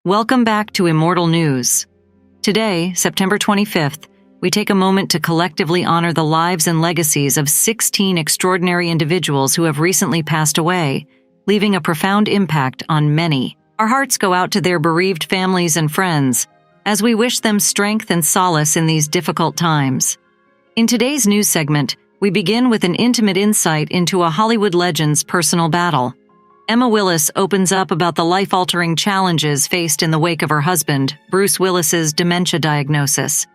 Welcome back to Immortal News. Today, September 25th, we take a moment to collectively honor the lives and legacies of 16 extraordinary individuals who have recently passed away, leaving a profound impact on many. Our hearts go out to their bereaved families and friends, as we wish them strength and solace in these difficult times. In today's news segment, we begin with an intimate insight into a Hollywood legend's personal battle. Emma Willis opens up about the life-altering challenges faced in the wake of her husband, Bruce Willis's dementia diagnosis.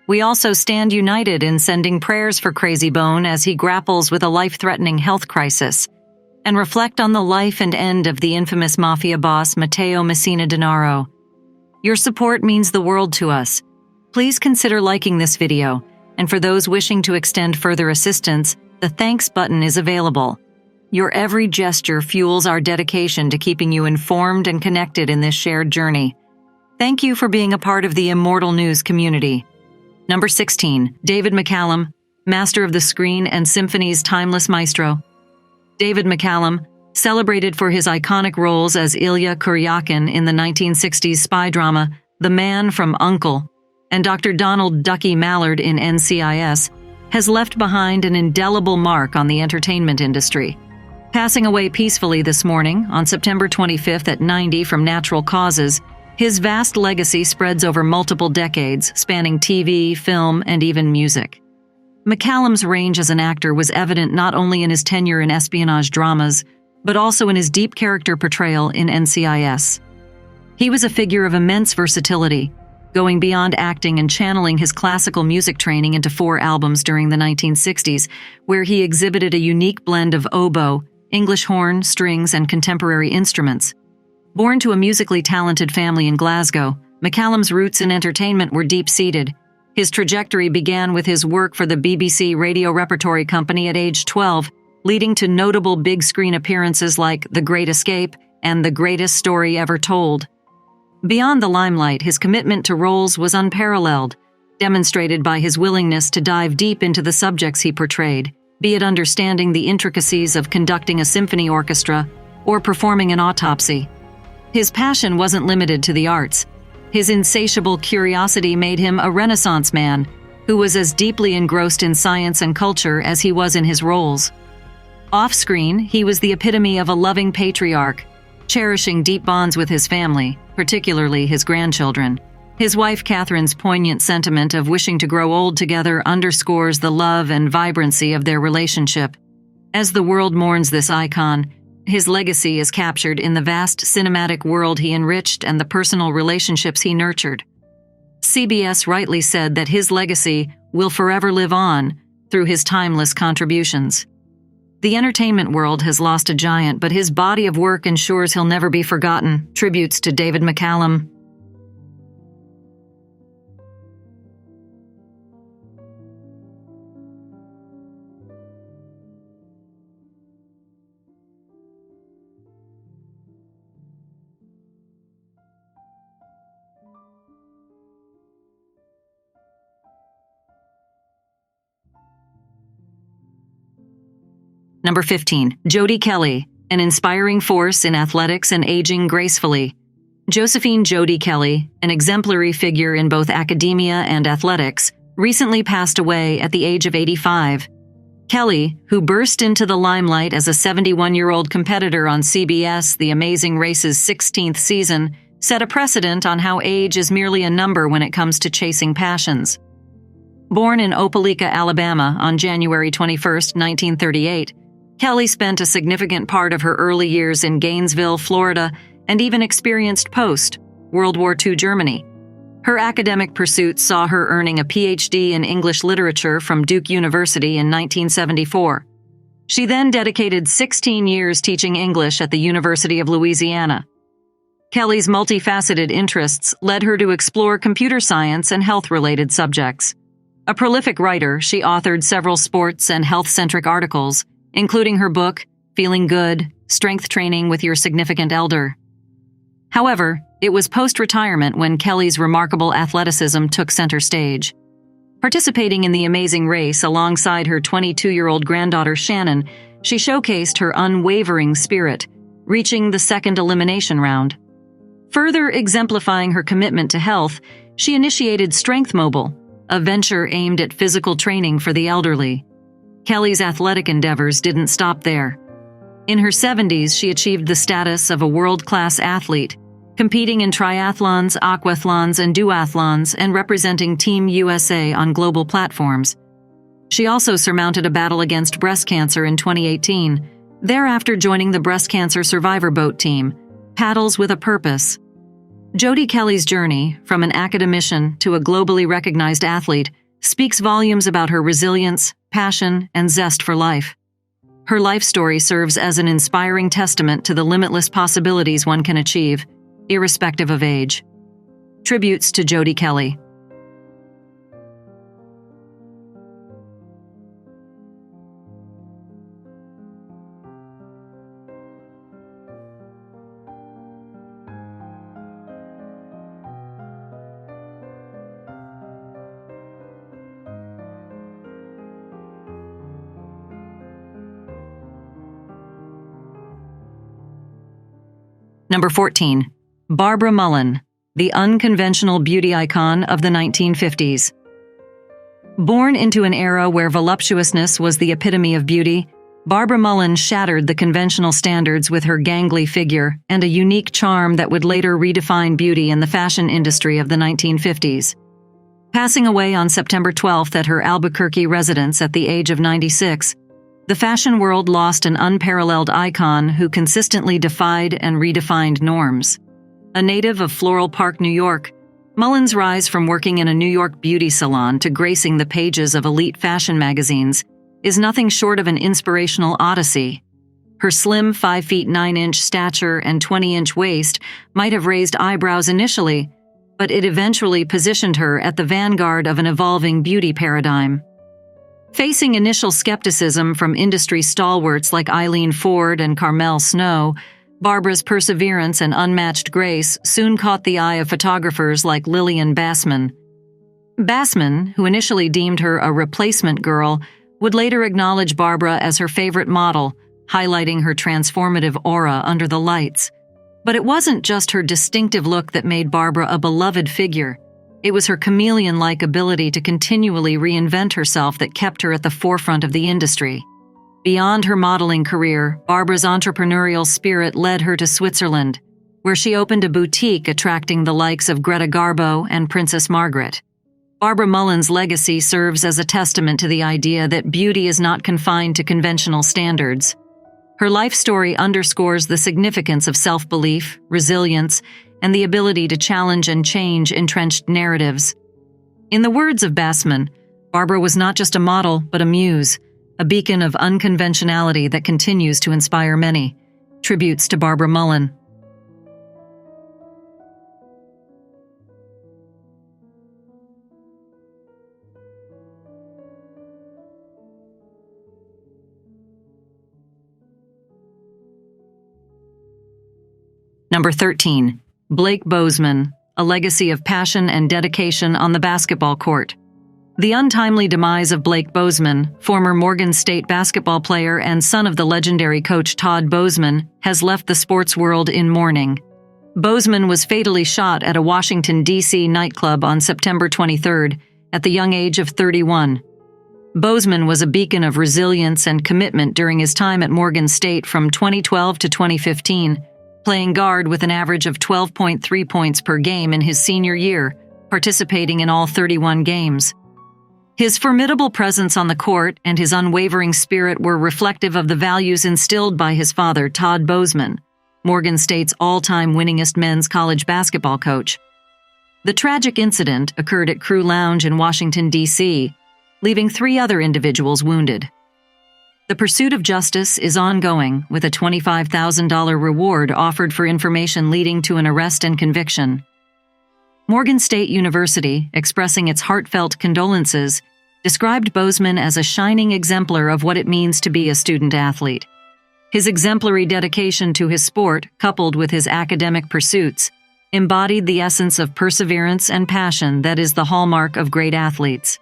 We also stand united in sending prayers for Crazy Bone as he grapples with a life-threatening health crisis, and reflect on the life and end of the infamous mafia boss Matteo Messina Denaro. Your support means the world to us. Please consider liking this video, and for those wishing to extend further assistance, the thanks button is available. Your every gesture fuels our dedication to keeping you informed and connected in this shared journey. Thank you for being a part of the Immortal News community. Number 16, David McCallum, master of the screen and symphony's timeless maestro. David McCallum, celebrated for his iconic roles as Ilya Kuryakin in the 1960s spy drama The Man from U.N.C.L.E. and Dr. Donald Ducky Mallard in NCIS, has left behind an indelible mark on the entertainment industry. Passing away peacefully this morning, on September 25th at 90 from natural causes, his vast legacy spreads over multiple decades, spanning TV, film, and even music. McCallum's range as an actor was evident not only in his tenure in espionage dramas, but also in his deep character portrayal in NCIS. He was a figure of immense versatility, going beyond acting and channeling his classical music training into 4 albums during the 1960s, where he exhibited a unique blend of oboe, English horn, strings, and contemporary instruments. Born to a musically talented family in Glasgow, McCallum's roots in entertainment were deep-seated. His trajectory began with his work for the BBC Radio Repertory Company at age 12, leading to notable big-screen appearances like The Great Escape and The Greatest Story Ever Told. Beyond the limelight, his commitment to roles was unparalleled, demonstrated by his willingness to dive deep into the subjects he portrayed, be it understanding the intricacies of conducting a symphony orchestra or performing an autopsy. His passion wasn't limited to the arts. His insatiable curiosity made him a Renaissance man who was as deeply engrossed in science and culture as he was in his roles. Off-screen, he was the epitome of a loving patriarch, cherishing deep bonds with his family, particularly his grandchildren. His wife Catherine's poignant sentiment of wishing to grow old together underscores the love and vibrancy of their relationship. As the world mourns this icon, his legacy is captured in the vast cinematic world he enriched and the personal relationships he nurtured. CBS rightly said that his legacy will forever live on through his timeless contributions. The entertainment world has lost a giant, but his body of work ensures he'll never be forgotten. Tributes to David McCallum. Number 15, Jody Kelly, an inspiring force in athletics and aging gracefully. Josephine Jody Kelly, an exemplary figure in both academia and athletics, recently passed away at the age of 85. Kelly, who burst into the limelight as a 71-year-old competitor on CBS The Amazing Race's 16th season, set a precedent on how age is merely a number when it comes to chasing passions. Born in Opelika, Alabama on January 21, 1938, Kelly spent a significant part of her early years in Gainesville, Florida, and even experienced post-World War II Germany. Her academic pursuits saw her earning a Ph.D. in English literature from Duke University in 1974. She then dedicated 16 years teaching English at the University of Louisiana. Kelly's multifaceted interests led her to explore computer science and health-related subjects. A prolific writer, she authored several sports and health-centric articles, including her book, Feeling Good, Strength Training with Your Significant Elder. However, it was post-retirement when Kelly's remarkable athleticism took center stage. Participating in the Amazing Race alongside her 22-year-old granddaughter Shannon, she showcased her unwavering spirit, reaching the second elimination round. Further exemplifying her commitment to health, she initiated Strength Mobile, a venture aimed at physical training for the elderly. Kelly's athletic endeavors didn't stop there. In her 70s, she achieved the status of a world-class athlete, competing in triathlons, aquathlons, and duathlons, and representing Team USA on global platforms. She also surmounted a battle against breast cancer in 2018, thereafter joining the breast cancer survivor boat team, Paddles with a Purpose. Jody Kelly's journey, from an academician to a globally recognized athlete, speaks volumes about her resilience, passion, and zest for life. Her life story serves as an inspiring testament to the limitless possibilities one can achieve, irrespective of age. Tributes to Jody Kelly. Number 14. Barbara Mullen, the unconventional beauty icon of the 1950s. Born into an era where voluptuousness was the epitome of beauty, Barbara Mullen shattered the conventional standards with her gangly figure and a unique charm that would later redefine beauty in the fashion industry of the 1950s. Passing away on September 12th at her Albuquerque residence at the age of 96, the fashion world lost an unparalleled icon who consistently defied and redefined norms. A native of Floral Park, New York, Mullen's rise from working in a New York beauty salon to gracing the pages of elite fashion magazines is nothing short of an inspirational odyssey. Her slim 5 feet 9 inch stature and 20-inch waist might have raised eyebrows initially, but it eventually positioned her at the vanguard of an evolving beauty paradigm. Facing initial skepticism from industry stalwarts like Eileen Ford and Carmel Snow, Barbara's perseverance and unmatched grace soon caught the eye of photographers like Lillian Bassman. Bassman, who initially deemed her a replacement girl, would later acknowledge Barbara as her favorite model, highlighting her transformative aura under the lights. But it wasn't just her distinctive look that made Barbara a beloved figure. It was her chameleon-like ability to continually reinvent herself that kept her at the forefront of the industry. Beyond her modeling career, Barbara's entrepreneurial spirit led her to Switzerland, where she opened a boutique attracting the likes of Greta Garbo and Princess Margaret. Barbara Mullen's legacy serves as a testament to the idea that beauty is not confined to conventional standards. Her life story underscores the significance of self-belief, resilience, and the ability to challenge and change entrenched narratives. In the words of Bassman, Barbara was not just a model, but a muse, a beacon of unconventionality that continues to inspire many. Tributes to Barbara Mullen. Number 13. Blake Bozeman, a legacy of passion and dedication on the basketball court. The untimely demise of Blake Bozeman, former Morgan State basketball player and son of the legendary coach Todd Bozeman, has left the sports world in mourning. Bozeman was fatally shot at a Washington, D.C. nightclub on September 23rd, at the young age of 31. Bozeman was a beacon of resilience and commitment during his time at Morgan State from 2012 to 2015, playing guard with an average of 12.3 points per game in his senior year, participating in all 31 games. His formidable presence on the court and his unwavering spirit were reflective of the values instilled by his father, Todd Bozeman, Morgan State's all-time winningest men's college basketball coach. The tragic incident occurred at Crew Lounge in Washington, D.C., leaving 3 other individuals wounded. The pursuit of justice is ongoing, with a $25,000 reward offered for information leading to an arrest and conviction. Morgan State University, expressing its heartfelt condolences, described Bozeman as a shining exemplar of what it means to be a student-athlete. His exemplary dedication to his sport, coupled with his academic pursuits, embodied the essence of perseverance and passion that is the hallmark of great athletes.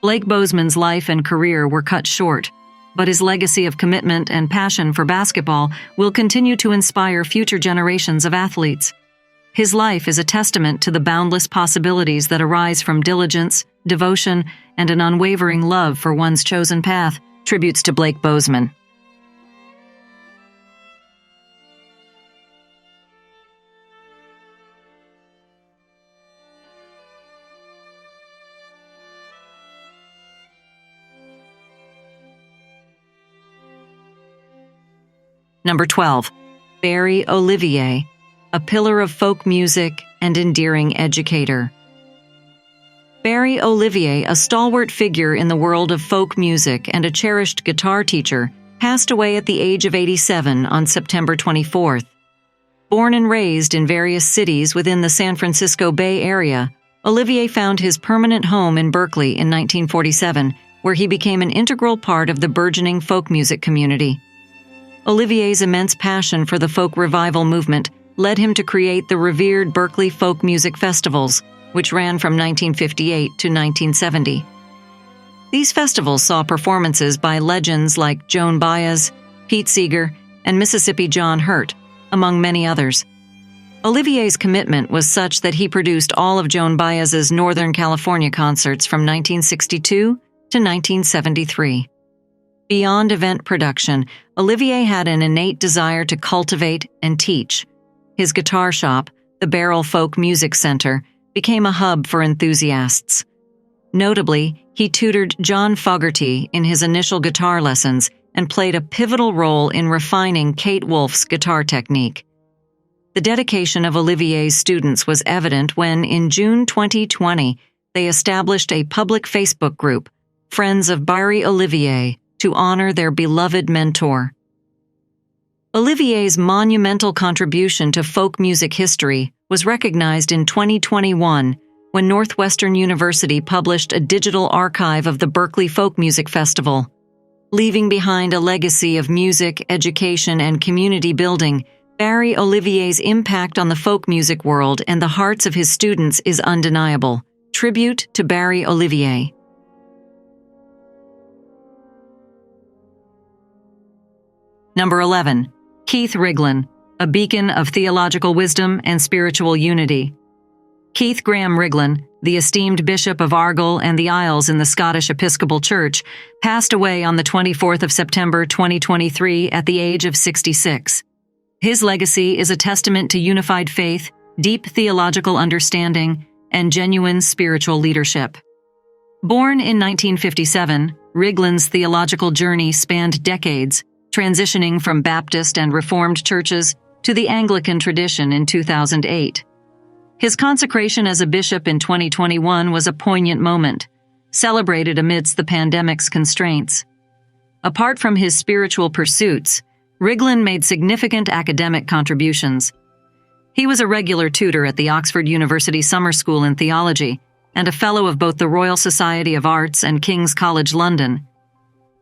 Blake Bozeman's life and career were cut short, but his legacy of commitment and passion for basketball will continue to inspire future generations of athletes. His life is a testament to the boundless possibilities that arise from diligence, devotion, and an unwavering love for one's chosen path. Tributes to Blake Bozeman. Number 12. Barry Olivier, a pillar of folk music and endearing educator. Barry Olivier, a stalwart figure in the world of folk music and a cherished guitar teacher, passed away at the age of 87 on September 24th. Born and raised in various cities within the San Francisco Bay Area, Olivier found his permanent home in Berkeley in 1947, where he became an integral part of the burgeoning folk music community. Olivier's immense passion for the folk revival movement led him to create the revered Berkeley Folk Music Festivals, which ran from 1958 to 1970. These festivals saw performances by legends like Joan Baez, Pete Seeger, and Mississippi John Hurt, among many others. Olivier's commitment was such that he produced all of Joan Baez's Northern California concerts from 1962 to 1973. Beyond event production, Olivier had an innate desire to cultivate and teach. His guitar shop, the Barrel Folk Music Center, became a hub for enthusiasts. Notably, he tutored John Fogerty in his initial guitar lessons and played a pivotal role in refining Kate Wolf's guitar technique. The dedication of Olivier's students was evident when, in June 2020, they established a public Facebook group, Friends of Barry Olivier, to honor their beloved mentor. Olivier's monumental contribution to folk music history was recognized in 2021 when Northwestern University published a digital archive of the Berkeley Folk Music Festival. Leaving behind a legacy of music, education, and community building, Barry Olivier's impact on the folk music world and the hearts of his students is undeniable. Tribute to Barry Olivier. Number 11. Keith Riglin, a beacon of theological wisdom and spiritual unity. Keith Graham Riglin, the esteemed Bishop of Argyll and the Isles in the Scottish Episcopal Church, passed away on the 24th of September 2023 at the age of 66. His legacy is a testament to unified faith, deep theological understanding, and genuine spiritual leadership. Born in 1957, Riglin's theological journey spanned decades, transitioning from Baptist and Reformed churches to the Anglican tradition in 2008. His consecration as a bishop in 2021 was a poignant moment, celebrated amidst the pandemic's constraints. Apart from his spiritual pursuits, Riglin made significant academic contributions. He was a regular tutor at the Oxford University Summer School in Theology and a Fellow of both the Royal Society of Arts and King's College London.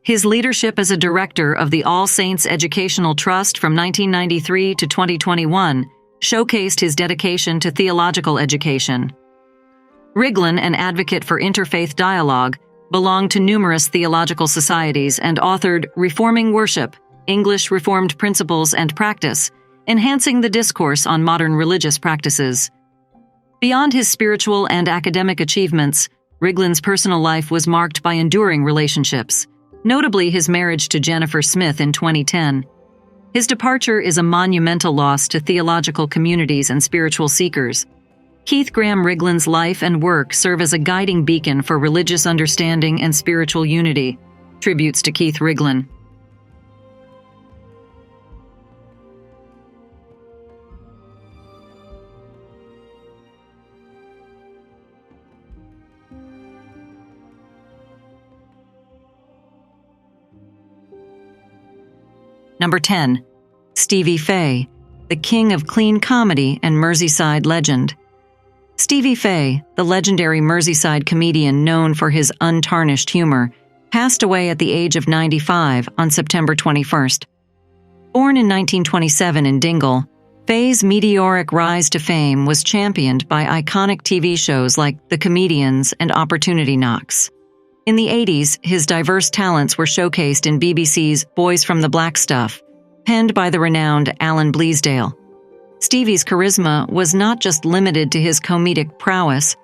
His leadership as a director of the All Saints Educational Trust from 1993 to 2021 showcased his dedication to theological education. Riglin, an advocate for interfaith dialogue, belonged to numerous theological societies and authored Reforming Worship, English Reformed Principles and Practice, enhancing the discourse on modern religious practices. Beyond his spiritual and academic achievements, Riglin's personal life was marked by enduring relationships, notably his marriage to Jennifer Smith in 2010. His departure is a monumental loss to theological communities and spiritual seekers. Keith Graham Riglin's life and work serve as a guiding beacon for religious understanding and spiritual unity. Tributes to Keith Riglin. Number 10. Stevie Faye, the king of clean comedy and Merseyside legend. Stevie Faye, the legendary Merseyside comedian known for his untarnished humor, passed away at the age of 95 on September 21st. Born in 1927 in Dingle, Faye's meteoric rise to fame was championed by iconic TV shows like The Comedians and Opportunity Knocks. In the 80s, his diverse talents were showcased in BBC's Boys from the Black Stuff, penned by the renowned Alan Bleasdale. Stevie's charisma was not just limited to his comedic prowess.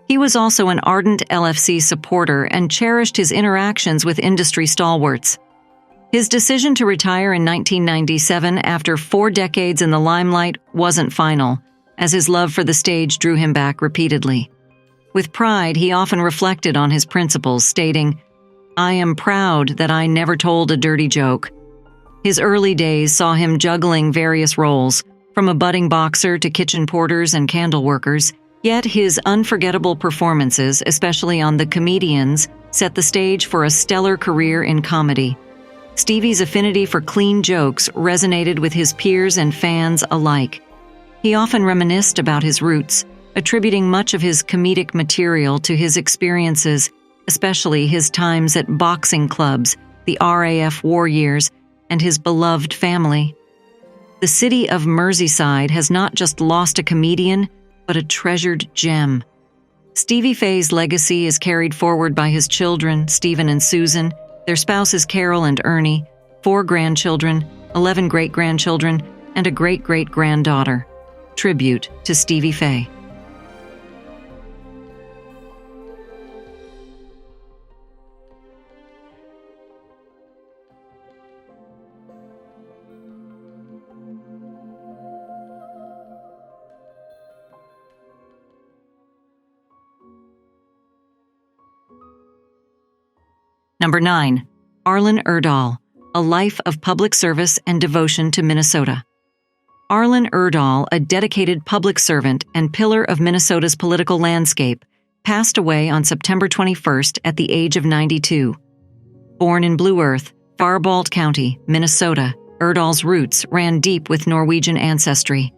He was also an ardent LFC supporter and cherished his interactions with industry stalwarts. His decision to retire in 1997 after 4 decades in the limelight wasn't final, as his love for the stage drew him back repeatedly. With pride, he often reflected on his principles, stating, "I am proud that I never told a dirty joke." His early days saw him juggling various roles, from a budding boxer to kitchen porters and candle workers, yet his unforgettable performances, especially on The Comedians, set the stage for a stellar career in comedy. Stevie's affinity for clean jokes resonated with his peers and fans alike. He often reminisced about his roots, attributing much of his comedic material to his experiences, especially his times at boxing clubs, the RAF war years, and his beloved family. The city of Merseyside has not just lost a comedian, but a treasured gem. Stevie Faye's legacy is carried forward by his children, Stephen and Susan, their spouses Carol and Ernie, 4 grandchildren, 11 great-grandchildren, and a great-great-granddaughter. Tribute to Stevie Faye. Number 9. Arlen Erdahl, A Life of Public Service and Devotion to Minnesota. Arlen Erdahl, a dedicated public servant and pillar of Minnesota's political landscape, passed away on September 21st at the age of 92. Born in Blue Earth, Faribault County, Minnesota, Erdahl's roots ran deep with Norwegian ancestry.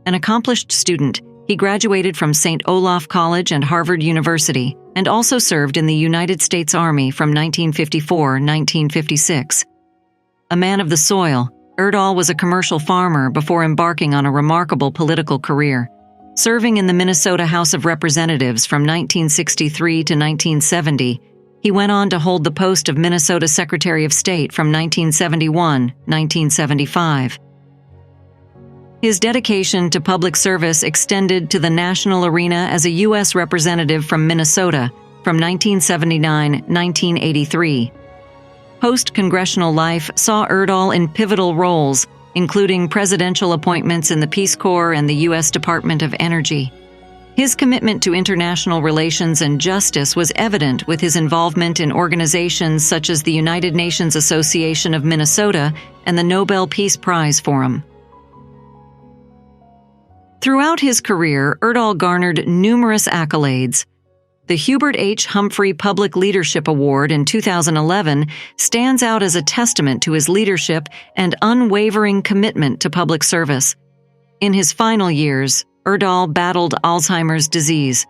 An accomplished student, he graduated from St. Olaf College and Harvard University, and also served in the United States Army from 1954-1956. A man of the soil, Erdahl was a commercial farmer before embarking on a remarkable political career. Serving in the Minnesota House of Representatives from 1963 to 1970, he went on to hold the post of Minnesota Secretary of State from 1971-1975. His dedication to public service extended to the national arena as a U.S. representative from Minnesota from 1979-1983. Post-congressional life saw Erdahl in pivotal roles, including presidential appointments in the Peace Corps and the U.S. Department of Energy. His commitment to international relations and justice was evident with his involvement in organizations such as the United Nations Association of Minnesota and the Nobel Peace Prize Forum. Throughout his career, Erdahl garnered numerous accolades. The Hubert H. Humphrey Public Leadership Award in 2011 stands out as a testament to his leadership and unwavering commitment to public service. In his final years, Erdahl battled Alzheimer's disease,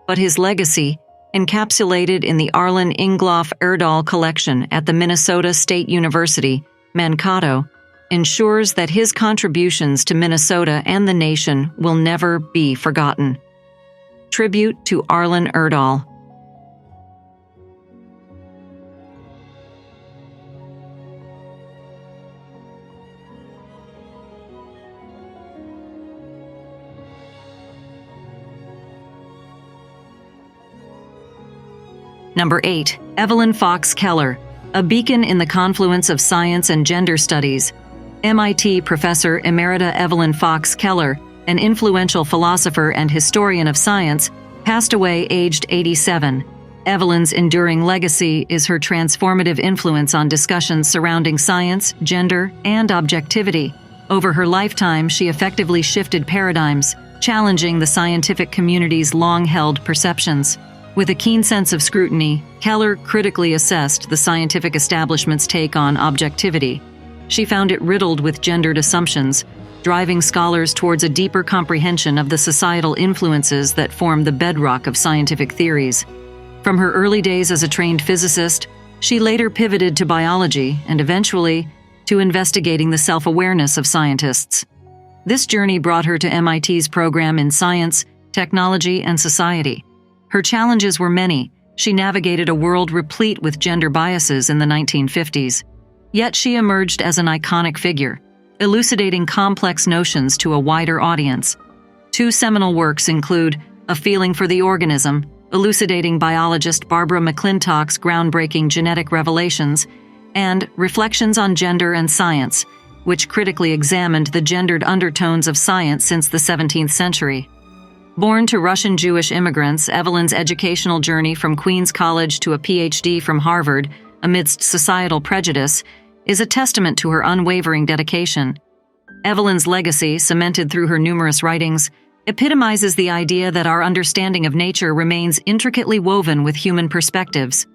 but his legacy, encapsulated in the Arlen Erdahl Collection at the Minnesota State University, Mankato, ensures that his contributions to Minnesota and the nation will never be forgotten. Tribute to Arlen Erdahl. Number 8. Evelyn Fox Keller, a beacon in the confluence of science and gender studies. MIT professor emerita Evelyn Fox Keller, an influential philosopher and historian of science, passed away aged 87. Evelyn's enduring legacy is her transformative influence on discussions surrounding science, gender, and objectivity. Over her lifetime, she effectively shifted paradigms, challenging the scientific community's long-held perceptions. With a keen sense of scrutiny, Keller critically assessed the scientific establishment's take on objectivity. She found it riddled with gendered assumptions, driving scholars towards a deeper comprehension of the societal influences that form the bedrock of scientific theories. From her early days as a trained physicist, she later pivoted to biology and eventually to investigating the self-awareness of scientists. This journey brought her to MIT's program in science, technology, and society. Her challenges were many. She navigated a world replete with gender biases in the 1950s. Yet she emerged as an iconic figure, elucidating complex notions to a wider audience. Two seminal works include A Feeling for the Organism, elucidating biologist Barbara McClintock's groundbreaking genetic revelations, and Reflections on Gender and Science, which critically examined the gendered undertones of science since the 17th century. Born to Russian Jewish immigrants, Evelyn's educational journey from Queens College to a PhD from Harvard, amidst societal prejudice, is a testament to her unwavering dedication. Evelyn's legacy, cemented through her numerous writings, epitomizes the idea that our understanding of nature remains intricately woven with human perspectives.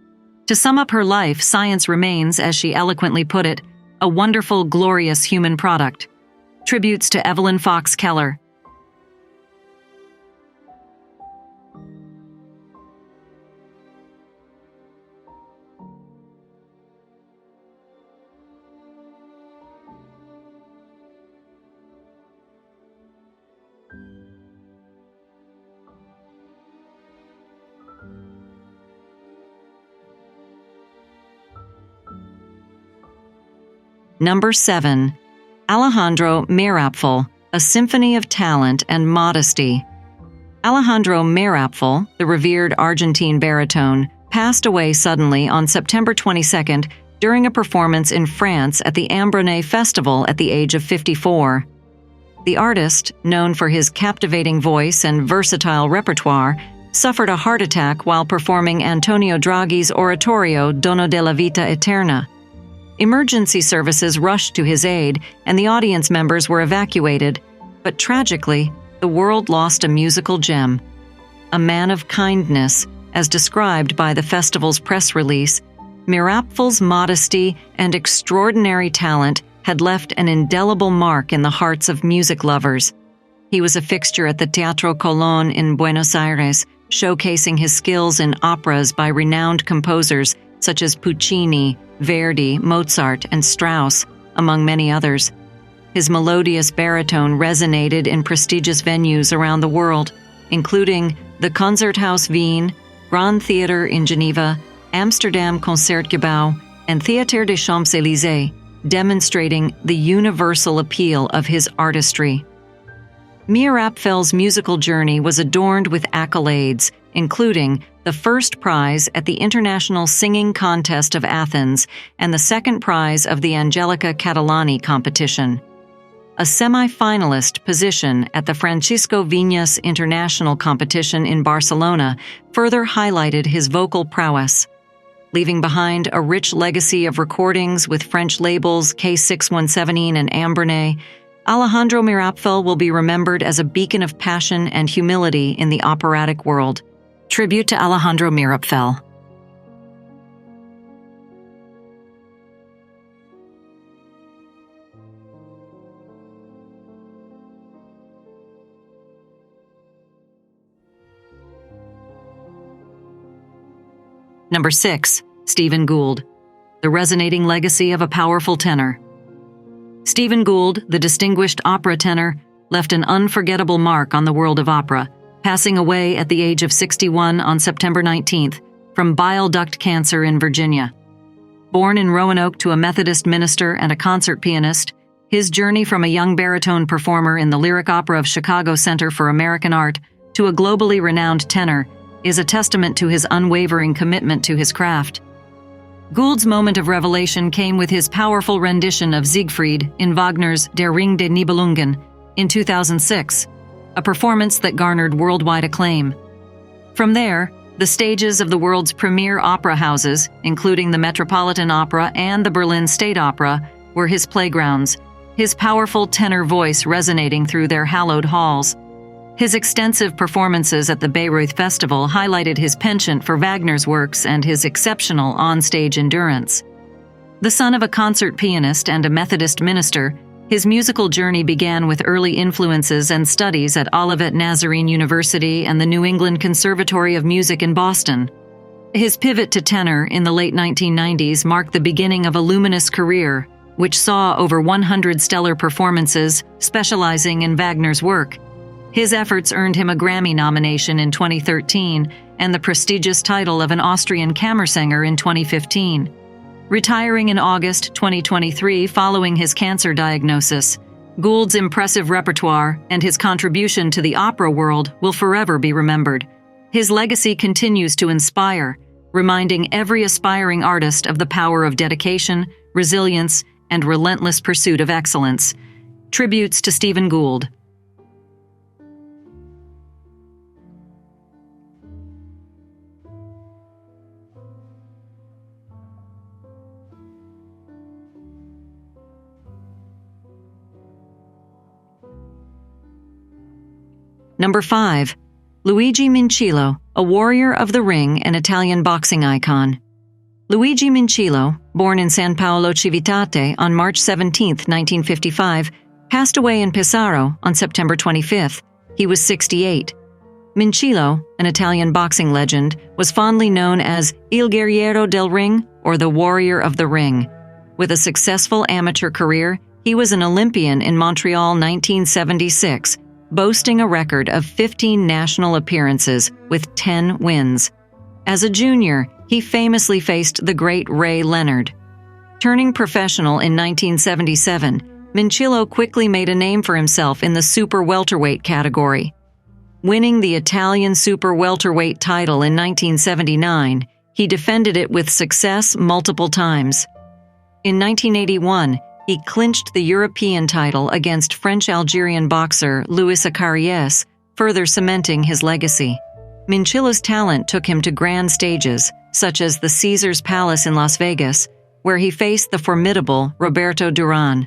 To sum up her life, science remains, as she eloquently put it, a wonderful, glorious human product. Tributes to Evelyn Fox Keller. Number 7. Alejandro Meerapfel, A Symphony of Talent and Modesty. Alejandro Meerapfel, the revered Argentine baritone, passed away suddenly on September 22nd during a performance in France at the Embark Festival at the age of 54. The artist, known for his captivating voice and versatile repertoire, suffered a heart attack while performing Antonio Draghi's oratorio Dono della Vita Eterna. Emergency services rushed to his aid, and the audience members were evacuated. But tragically, the world lost a musical gem. A man of kindness, as described by the festival's press release, Meerapfel's modesty and extraordinary talent had left an indelible mark in the hearts of music lovers. He was a fixture at the Teatro Colón in Buenos Aires, showcasing his skills in operas by renowned composers such as Puccini, Verdi, Mozart, and Strauss, among many others. His melodious baritone resonated in prestigious venues around the world, including the Concerthaus Wien, Grand Theater in Geneva, Amsterdam Concertgebouw, and Théâtre des Champs-Élysées, demonstrating the universal appeal of his artistry. Meerapfel's musical journey was adorned with accolades, including the first prize at the International Singing Contest of Athens and the second prize of the Angelica Catalani competition. A semi-finalist position at the Francisco Viñas International competition in Barcelona further highlighted his vocal prowess. Leaving behind a rich legacy of recordings with French labels K617 and Ambernay, Alejandro Meerapfel will be remembered as a beacon of passion and humility in the operatic world. Tribute to Alejandro Meerapfel. Number 6. Stephen Gould, The Resonating Legacy of a Powerful Tenor. Stephen Gould, the distinguished opera tenor, left an unforgettable mark on the world of opera, passing away at the age of 61 on September 19th from bile duct cancer in Virginia. Born in Roanoke to a Methodist minister and a concert pianist, his journey from a young baritone performer in the Lyric Opera of Chicago Center for American Art to a globally renowned tenor is a testament to his unwavering commitment to his craft. Gould's moment of revelation came with his powerful rendition of Siegfried in Wagner's Der Ring des Nibelungen in 2006, a performance that garnered worldwide acclaim. From there, the stages of the world's premier opera houses, including the Metropolitan Opera and the Berlin State Opera, were his playgrounds, his powerful tenor voice resonating through their hallowed halls. His extensive performances at the Bayreuth Festival highlighted his penchant for Wagner's works and his exceptional on-stage endurance. The son of a concert pianist and a Methodist minister, his musical journey began with early influences and studies at Olivet Nazarene University and the New England Conservatory of Music in Boston. His pivot to tenor in the late 1990s marked the beginning of a luminous career, which saw over 100 stellar performances specializing in Wagner's work. His efforts earned him a Grammy nomination in 2013 and the prestigious title of an Austrian Kammersänger in 2015. Retiring in August 2023 following his cancer diagnosis, Gould's impressive repertoire and his contribution to the opera world will forever be remembered. His legacy continues to inspire, reminding every aspiring artist of the power of dedication, resilience, and relentless pursuit of excellence. Tributes to Stephen Gould. Number 5. Luigi Mincillo, a warrior of the ring and Italian boxing icon. Luigi Mincillo, born in San Paolo Civitate on March 17, 1955, passed away in Pesaro on September 25. He was 68. Mincillo, an Italian boxing legend, was fondly known as Il Guerriero del Ring, or the Warrior of the Ring. With a successful amateur career, he was an Olympian in Montreal 1976, boasting a record of 15 national appearances with 10 wins. As a junior, he famously faced the great Ray Leonard. Turning professional in 1977, Mincillo quickly made a name for himself in the super welterweight category. Winning the Italian super welterweight title in 1979, he defended it with success multiple times. In 1981, he clinched the European title against French-Algerian boxer Louis Acariès, further cementing his legacy. Mincillo's talent took him to grand stages, such as the Caesars Palace in Las Vegas, where he faced the formidable Roberto Duran.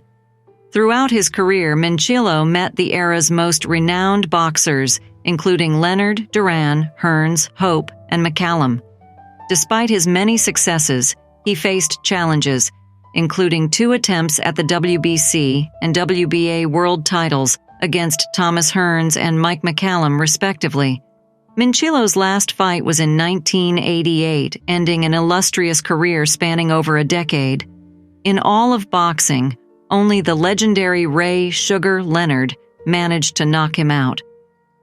Throughout his career, Mincillo met the era's most renowned boxers, including Leonard, Duran, Hearns, Hope, and McCallum. Despite his many successes, he faced challenges, including 2 attempts at the WBC and WBA world titles against Thomas Hearns and Mike McCallum, respectively. Mincillo's last fight was in 1988, ending an illustrious career spanning over a decade. In all of boxing, only the legendary Ray "Sugar" Leonard managed to knock him out.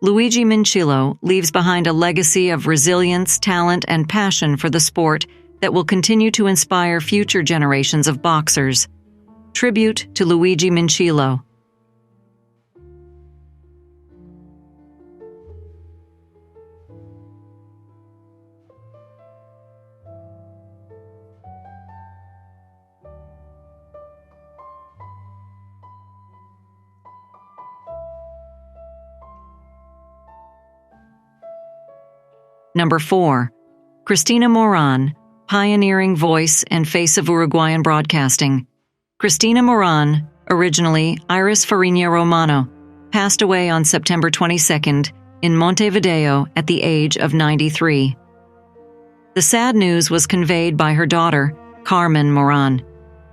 Luigi Mincillo leaves behind a legacy of resilience, talent, and passion for the sport that will continue to inspire future generations of boxers. Tribute to Luigi Mincillo. Number 4. Cristina Moran, pioneering voice and face of Uruguayan broadcasting. Cristina Moran, originally Iris Fariña Romano, passed away on September 22nd in Montevideo at the age of 93. The sad news was conveyed by her daughter, Carmen Moran.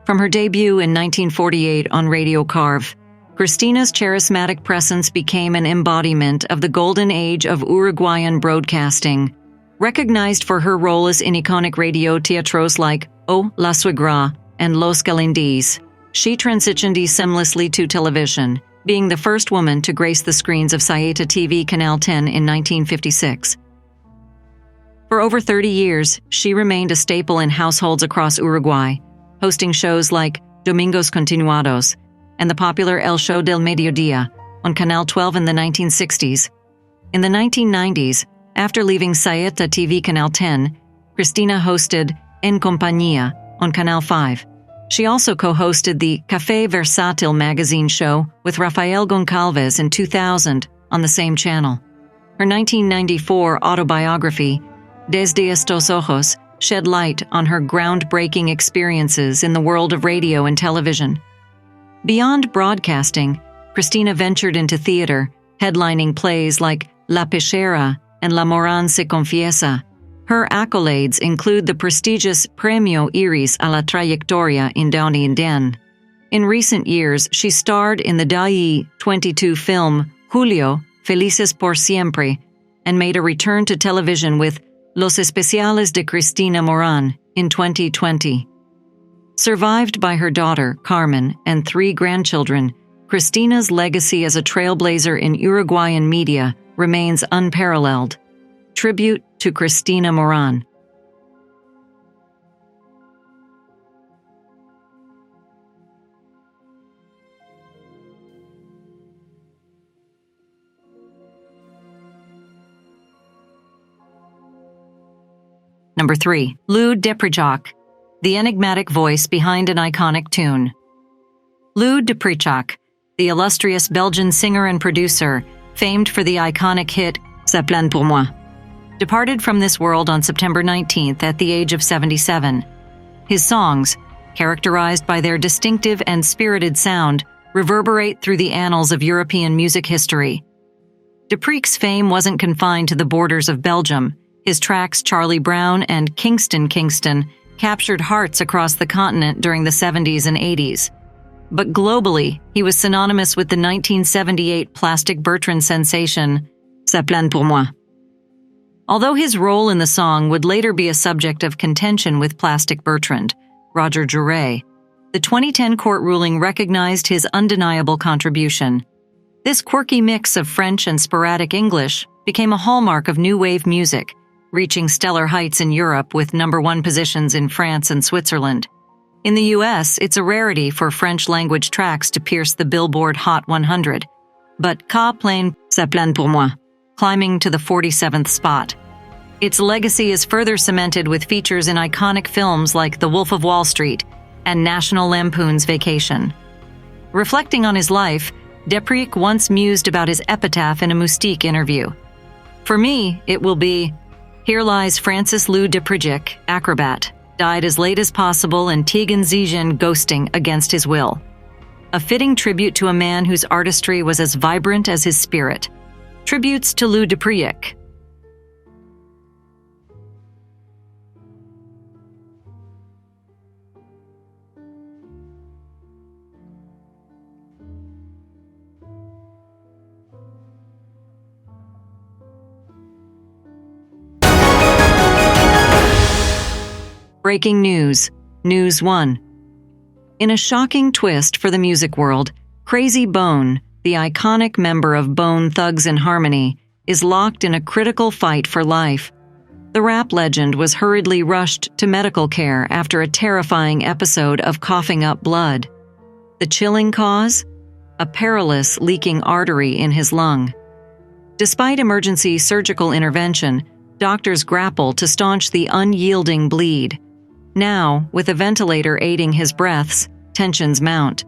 From her debut in 1948 on Radio Carve, Cristina's charismatic presence became an embodiment of the golden age of Uruguayan broadcasting. Recognized for her roles in iconic radio teatros like O La Suegra and Los Galindis, she transitioned seamlessly to television, being the first woman to grace the screens of Saeta TV Canal 10 in 1956. For over 30 years, she remained a staple in households across Uruguay, hosting shows like Domingos Continuados and the popular El Show del Mediodía on Canal 12 in the 1960s. In the 1990s, after leaving Saeta TV Canal 10, Cristina hosted En Compañía on Canal 5. She also co-hosted the Café Versátil magazine show with Rafael Goncalves in 2000 on the same channel. Her 1994 autobiography, Desde Estos Ojos, shed light on her groundbreaking experiences in the world of radio and television. Beyond broadcasting, Cristina ventured into theater, headlining plays like La Pechera and La Moran se Confiesa. Her accolades include the prestigious Premio Iris a la Trayectoria in Downey and Den. In recent years, she starred in the Dai 22 film Julio, Felices por Siempre, and made a return to television with Los Especiales de Cristina Moran in 2020. Survived by her daughter, Carmen, and 3 grandchildren, Cristina's legacy as a trailblazer in Uruguayan media remains unparalleled. Tribute to Cristina Moran. Number 3. Lou Deprichak, the enigmatic voice behind an iconic tune. Lou Deprichak, the illustrious Belgian singer and producer, famed for the iconic hit Ça plane pour moi, departed from this world on September 19th at the age of 77. His songs, characterized by their distinctive and spirited sound, reverberate through the annals of European music history. Deprichak's fame wasn't confined to the borders of Belgium. His tracks Charlie Brown and Kingston Kingston captured hearts across the continent during the 70s and 80s. But globally, he was synonymous with the 1978 Plastic Bertrand sensation, Ça plane pour moi. Although his role in the song would later be a subject of contention with Plastic Bertrand, Roger Jouret, the 2010 court ruling recognized his undeniable contribution. This quirky mix of French and sporadic English became a hallmark of new wave music, reaching stellar heights in Europe with #1 positions in France and Switzerland. In the US, it's a rarity for French-language tracks to pierce the Billboard Hot 100, but Ça plane pour moi, climbing to the 47th spot. Its legacy is further cemented with features in iconic films like The Wolf of Wall Street and National Lampoon's Vacation. Reflecting on his life, Deprichak once mused about his epitaph in a Moustique interview. For me, it will be, "Here lies Francis Lou Deprichak, acrobat, died as late as possible in Tegernsee ghosting against his will." A fitting tribute to a man whose artistry was as vibrant as his spirit. Tributes to Lou Deprichak. Breaking news. News 1. In a shocking twist for the music world, Crazy Bone, the iconic member of Bone Thugs and Harmony, is locked in a critical fight for life. The rap legend was hurriedly rushed to medical care after a terrifying episode of coughing up blood. The chilling cause? A perilous leaking artery in his lung. Despite emergency surgical intervention, doctors grapple to staunch the unyielding bleed. Now, with a ventilator aiding his breaths, tensions mount.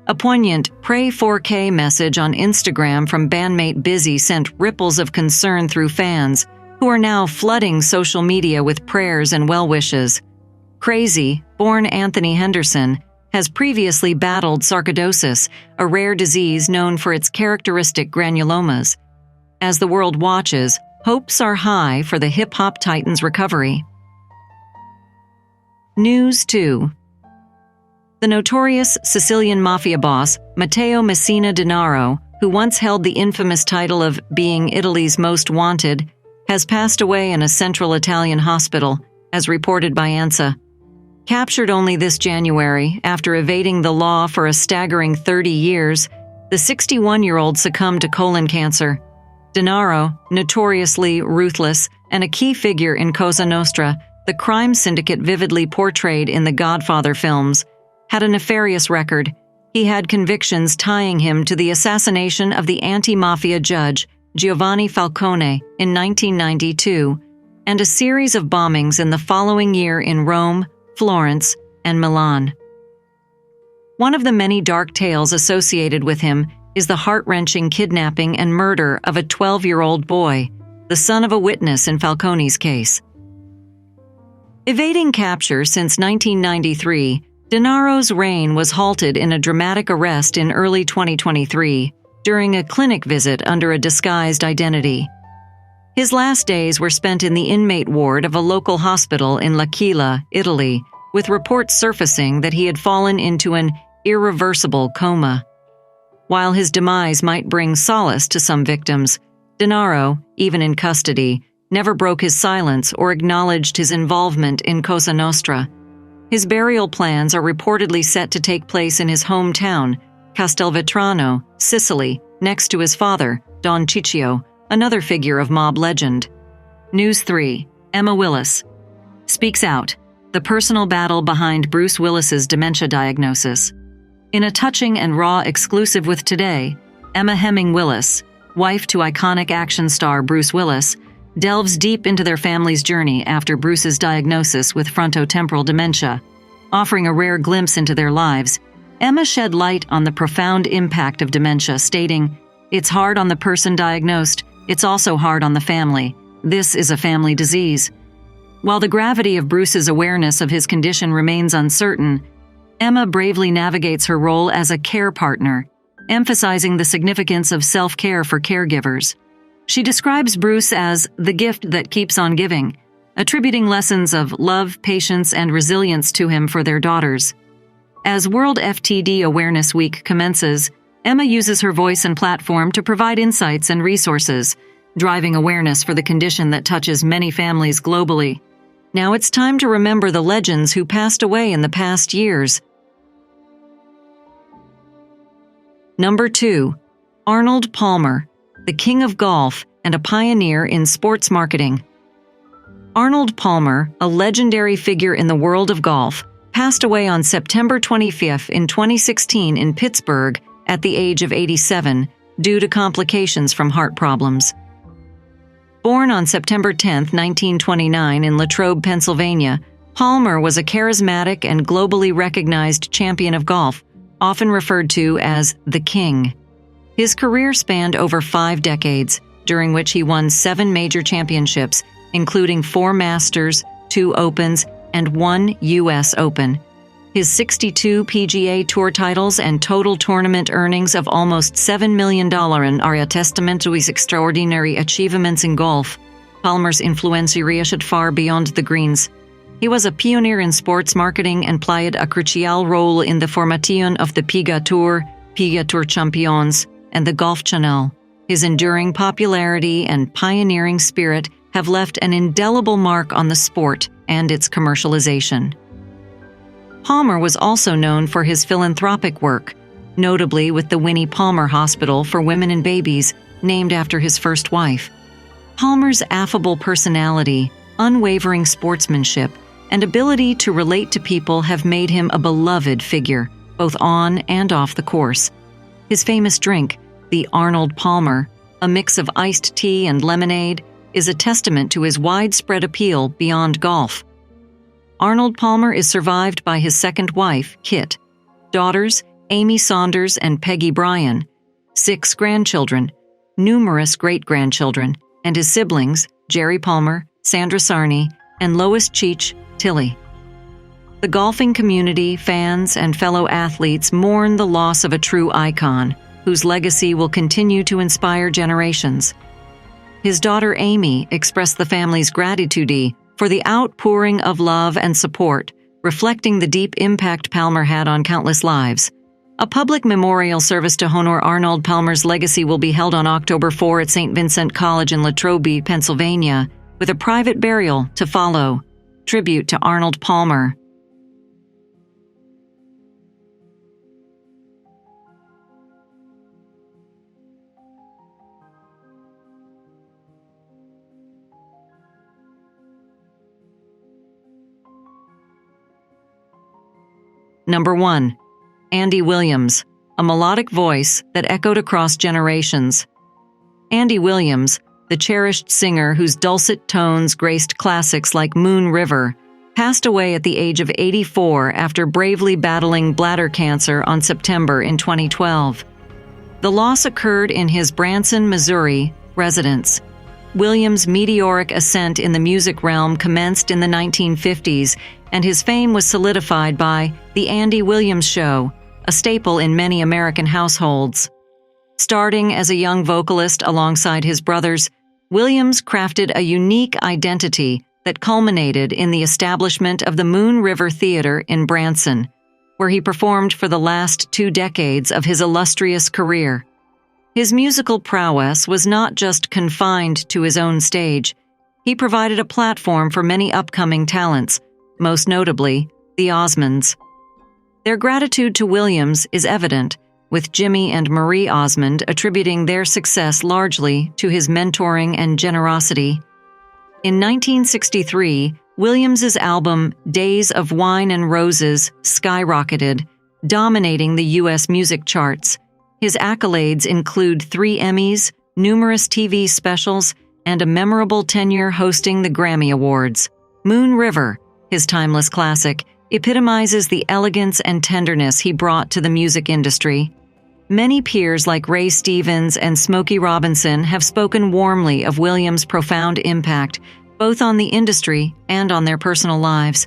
A poignant Pray 4K message on Instagram from bandmate Busy sent ripples of concern through fans, who are now flooding social media with prayers and well wishes. Crazy, born Anthony Henderson, has previously battled sarcoidosis, a rare disease known for its characteristic granulomas. As the world watches, hopes are high for the hip-hop titan's recovery. News 2. The notorious Sicilian mafia boss, Matteo Messina Denaro, who once held the infamous title of being Italy's most wanted, has passed away in a central Italian hospital, as reported by ANSA. Captured only this January after evading the law for a staggering 30 years, the 61-year-old succumbed to colon cancer. Denaro, notoriously ruthless and a key figure in Cosa Nostra, the crime syndicate vividly portrayed in the Godfather films, had a nefarious record. He had convictions tying him to the assassination of the anti-mafia judge Giovanni Falcone in 1992, and a series of bombings in the following year in Rome, Florence, and Milan. One of the many dark tales associated with him is the heart-wrenching kidnapping and murder of a 12-year-old boy, the son of a witness in Falcone's case. Evading capture since 1993, Denaro's reign was halted in a dramatic arrest in early 2023 during a clinic visit under a disguised identity. His last days were spent in the inmate ward of a local hospital in L'Aquila, Italy, with reports surfacing that he had fallen into an irreversible coma. While his demise might bring solace to some victims, Denaro, even in custody, never broke his silence or acknowledged his involvement in Cosa Nostra. His burial plans are reportedly set to take place in his hometown, Castelvetrano, Sicily, next to his father, Don Ciccio, another figure of mob legend. News 3. Emma Willis speaks out, the personal battle behind Bruce Willis's dementia diagnosis. In a touching and raw exclusive with Today, Emma Hemming Willis, wife to iconic action star Bruce Willis, delves deep into their family's journey after Bruce's diagnosis with frontotemporal dementia. Offering a rare glimpse into their lives, Emma shed light on the profound impact of dementia, stating, "It's hard on the person diagnosed, it's also hard on the family. This is a family disease." While the gravity of Bruce's awareness of his condition remains uncertain, Emma bravely navigates her role as a care partner, emphasizing the significance of self-care for caregivers. She describes Bruce as the gift that keeps on giving, attributing lessons of love, patience, and resilience to him for their daughters. As World FTD Awareness Week commences, Emma uses her voice and platform to provide insights and resources, driving awareness for the condition that touches many families globally. Now it's time to remember the legends who passed away in the past years. Number 2. Arnold Palmer, the king of golf and a pioneer in sports marketing. Arnold Palmer, a legendary figure in the world of golf, passed away on September 25 in 2016 in Pittsburgh at the age of 87 due to complications from heart problems. Born on September 10, 1929 in Latrobe, Pennsylvania, Palmer was a charismatic and globally recognized champion of golf, often referred to as the King. His career spanned over 5 decades, during which he won 7 major championships, including 4 Masters, 2 Opens, and 1 U.S. Open. His 62 PGA Tour titles and total tournament earnings of almost $7 million are a testament to his extraordinary achievements in golf. Palmer's influence reached far beyond the greens. He was a pioneer in sports marketing and played a crucial role in the formation of the PGA Tour Champions, and the Golf Channel. His enduring popularity and pioneering spirit have left an indelible mark on the sport and its commercialization. Palmer was also known for his philanthropic work, notably with the Winnie Palmer Hospital for Women and Babies, named after his first wife. Palmer's affable personality, unwavering sportsmanship, and ability to relate to people have made him a beloved figure, both on and off the course. His famous drink, the Arnold Palmer, a mix of iced tea and lemonade, is a testament to his widespread appeal beyond golf. Arnold Palmer is survived by his second wife, Kit, daughters, Amy Saunders and Peggy Bryan, 6 grandchildren, numerous great-grandchildren, and his siblings, Jerry Palmer, Sandra Sarney, and Lois Cheech Tilly. The golfing community, fans, and fellow athletes mourn the loss of a true icon, whose legacy will continue to inspire generations. His daughter Amy expressed the family's gratitude for the outpouring of love and support, reflecting the deep impact Palmer had on countless lives. A public memorial service to honor Arnold Palmer's legacy will be held on October 4 at St. Vincent College in Latrobe, Pennsylvania, with a private burial to follow. Tribute to Arnold Palmer. Number 1. Andy Williams, a melodic voice that echoed across generations. Andy Williams, the cherished singer whose dulcet tones graced classics like Moon River, passed away at the age of 84 after bravely battling bladder cancer on September in 2012. The loss occurred in his Branson, Missouri, residence. Williams' meteoric ascent in the music realm commenced in the 1950s, and his fame was solidified by The Andy Williams Show, a staple in many American households. Starting as a young vocalist alongside his brothers, Williams crafted a unique identity that culminated in the establishment of the Moon River Theater in Branson, where he performed for the last 2 decades of his illustrious career. His musical prowess was not just confined to his own stage. He provided a platform for many upcoming talents, most notably the Osmonds. Their gratitude to Williams is evident, with Jimmy and Marie Osmond attributing their success largely to his mentoring and generosity. In 1963, Williams's album Days of Wine and Roses skyrocketed, dominating the U.S. music charts. His accolades include 3 Emmys, numerous TV specials, and a memorable tenure hosting the Grammy Awards. Moon River, his timeless classic, epitomizes the elegance and tenderness he brought to the music industry. Many peers like Ray Stevens and Smokey Robinson have spoken warmly of Williams' profound impact, both on the industry and on their personal lives.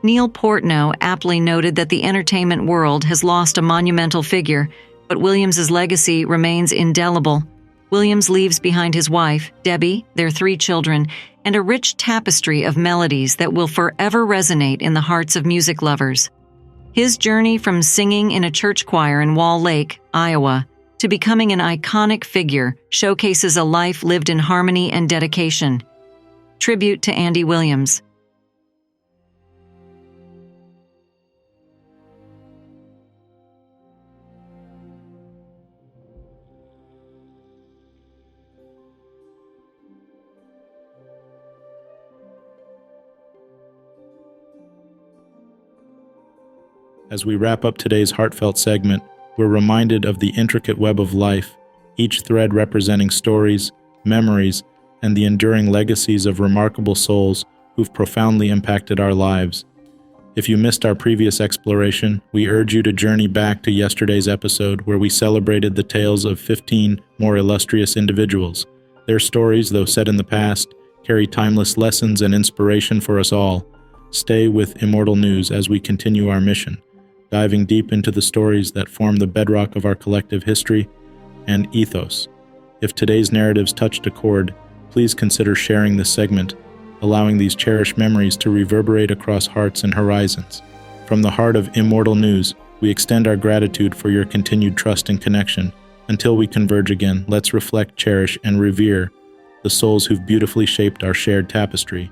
Neil Portnow aptly noted that the entertainment world has lost a monumental figure, but Williams's legacy remains indelible. Williams leaves behind his wife, Debbie, their 3 children, and a rich tapestry of melodies that will forever resonate in the hearts of music lovers. His journey from singing in a church choir in Wall Lake, Iowa, to becoming an iconic figure showcases a life lived in harmony and dedication. Tribute to Andy Williams. As we wrap up today's heartfelt segment, we're reminded of the intricate web of life, each thread representing stories, memories, and the enduring legacies of remarkable souls who've profoundly impacted our lives. If you missed our previous exploration, we urge you to journey back to yesterday's episode where we celebrated the tales of 15 more illustrious individuals. Their stories, though set in the past, carry timeless lessons and inspiration for us all. Stay with Immortal News as we continue our mission, diving deep into the stories that form the bedrock of our collective history and ethos. If today's narratives touched a chord, please consider sharing this segment, allowing these cherished memories to reverberate across hearts and horizons. From the heart of Immortal News, we extend our gratitude for your continued trust and connection. Until we converge again, let's reflect, cherish, and revere the souls who've beautifully shaped our shared tapestry.